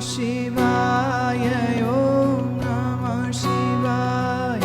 शिवाय ओम नमः शिवाय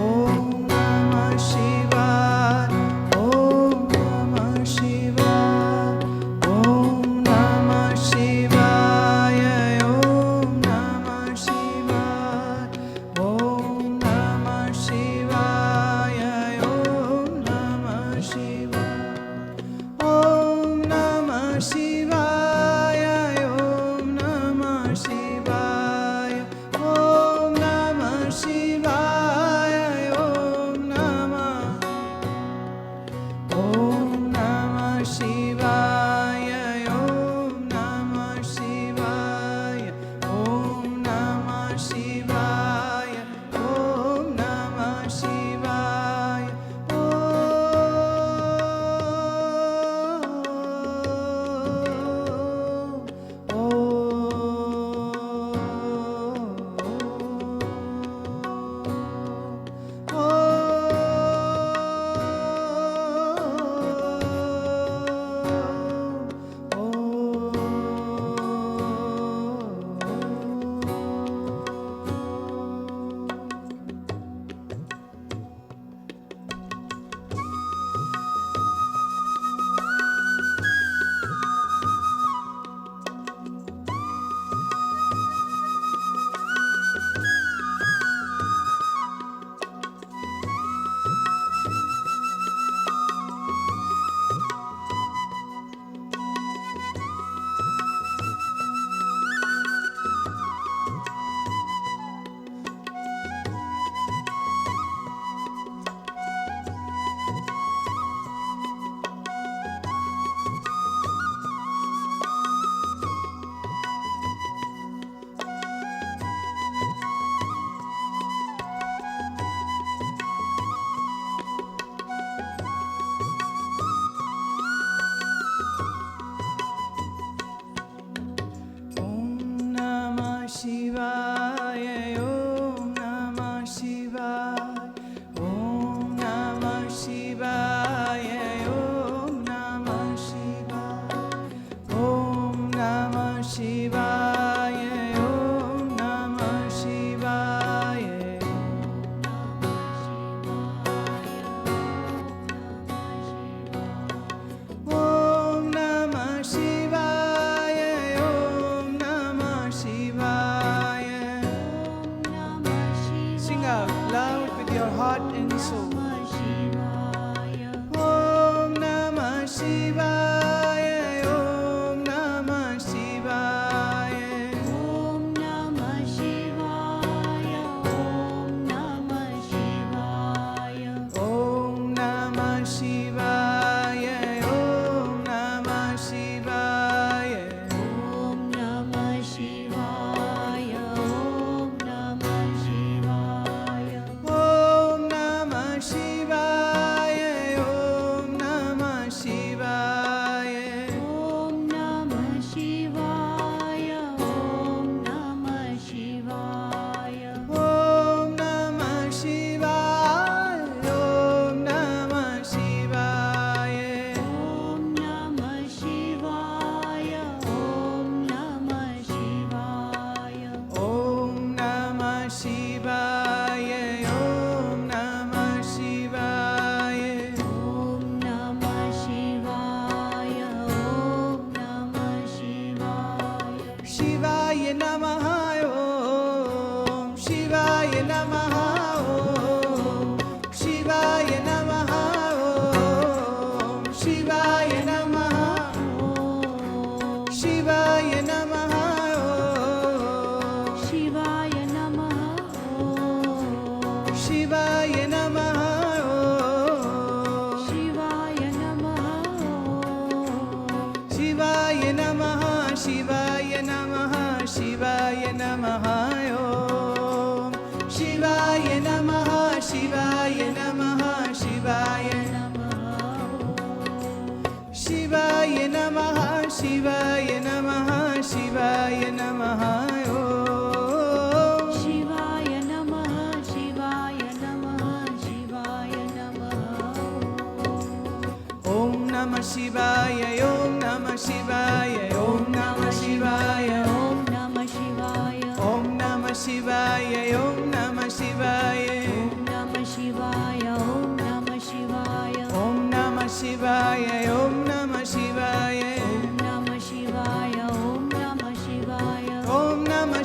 ओम नमः शिवाय ओम नमः शिवाय ओम नमः शिवाय ओम नमः शिवाय ओम नमः शिवाय ओम नमः शिवाय ओम नमः शिवाय ओम नमः शिवाय ओम नमः शिवाय ओम नमः शिवाय ओम नमः शिवाय ओम नमः शिवाय ओम नमः शिवाय शिवाय ओम नमः शिवाय ओम नमः शिवाय ओम नमः शिवाय ओम नमः शिवाय ओम नमः शिवाय ओम नमः शिवाय ओम नमः शिवाय. Sing out loud with your heart and soul. Om Namah Shivaya, Om Namah Shivaya. Om Namah Shivaya, Om Namah Shivaya. Om Namah Shivaya, Om Namah Shivaya. Om Namah Shivaya, Om Namah Shivaya. Om Namah Shivaya, Om Namah Shivaya. Om Namah Shivaya, Om Namah Shivaya. Om Namah Shivaya, Om Namah Shivaya. Om Namah Shivaya, Om Namah Shivaya. Om Namah Shivaya, Om Namah Shivaya. Om Namah Shivaya, Om Namah Shivaya. Shivaya Namaha Om Shivaya Namaha Om Shivaya Namaha Om Shivaya Namaha Shivaya Namaha Om Shivaya Namaha. Shivaya Namaha Om Shivaya Namaha. Shivaya Namaha Shivaya Namaha Shivaya Namaha Om Shivaya Namaha Shivaya Namaha Shivaya Shivaya Namaha Shivaya Namaha Shivaya Namaha Om Shivaya Namaha. Shivaya Namaha. Shivaya Namaha. Om Namah Shivaya Om Namah Shivaya Om Namah Shivaya Om Namah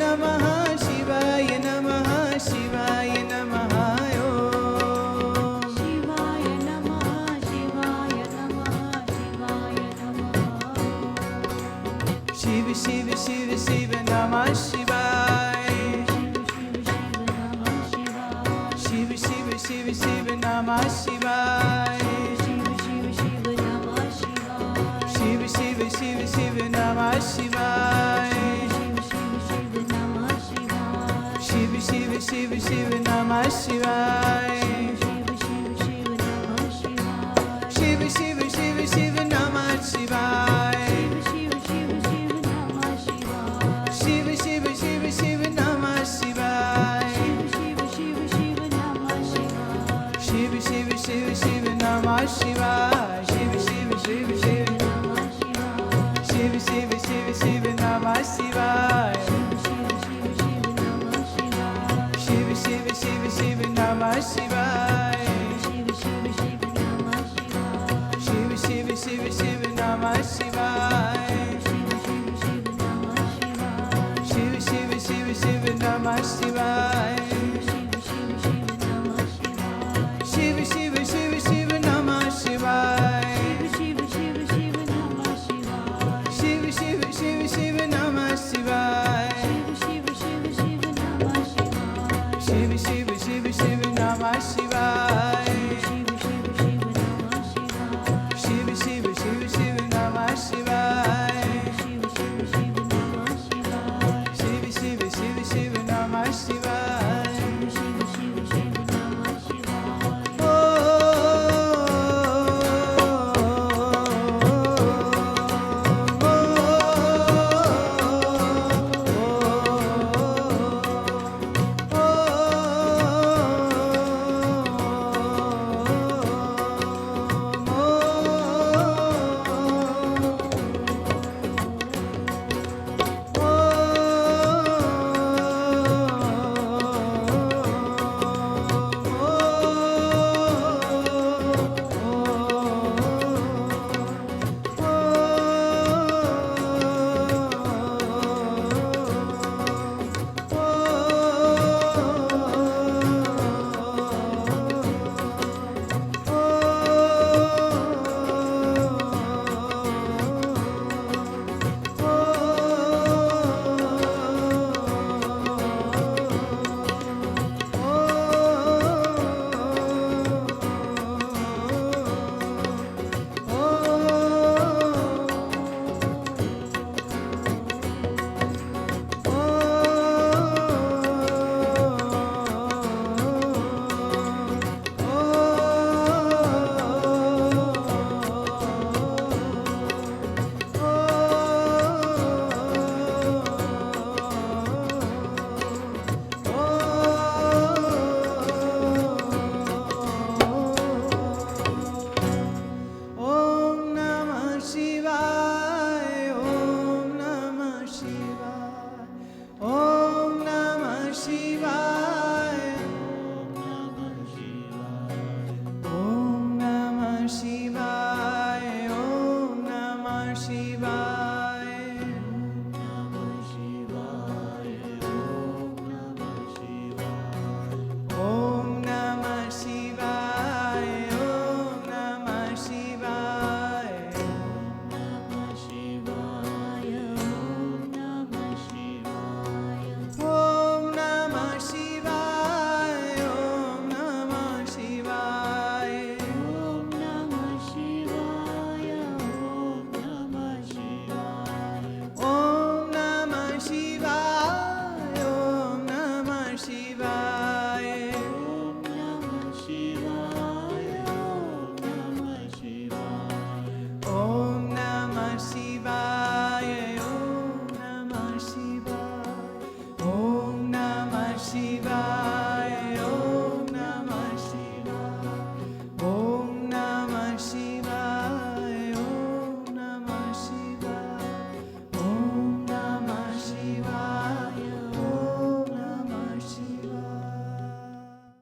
नमः शिवाय नमः शिवाय नमः ओम शिवाय नमः शिवाय नमः शिवाय नमः शिव शिव शिव शिव नमः शिवाय शिव शिव शिव शिव नमः शिवाय शिव शिव शिव नमः शिवाय शिव शिव शिव शिव नमः शिवाय शिव शिव शिव शिव नमः शिवाय शिव शिव शिव शिव नमः शिवाय शिव शिव शिव शिव नमः शिवाय शिव शिव शिव शिव नमः शिवाय शिव शिव शिव शिव नमः शिव शिव शिव शिव नमः शिवाय शिव शिव शिव शिव नमः शिवाय शिव शिव शिव शिव नमः शिवाय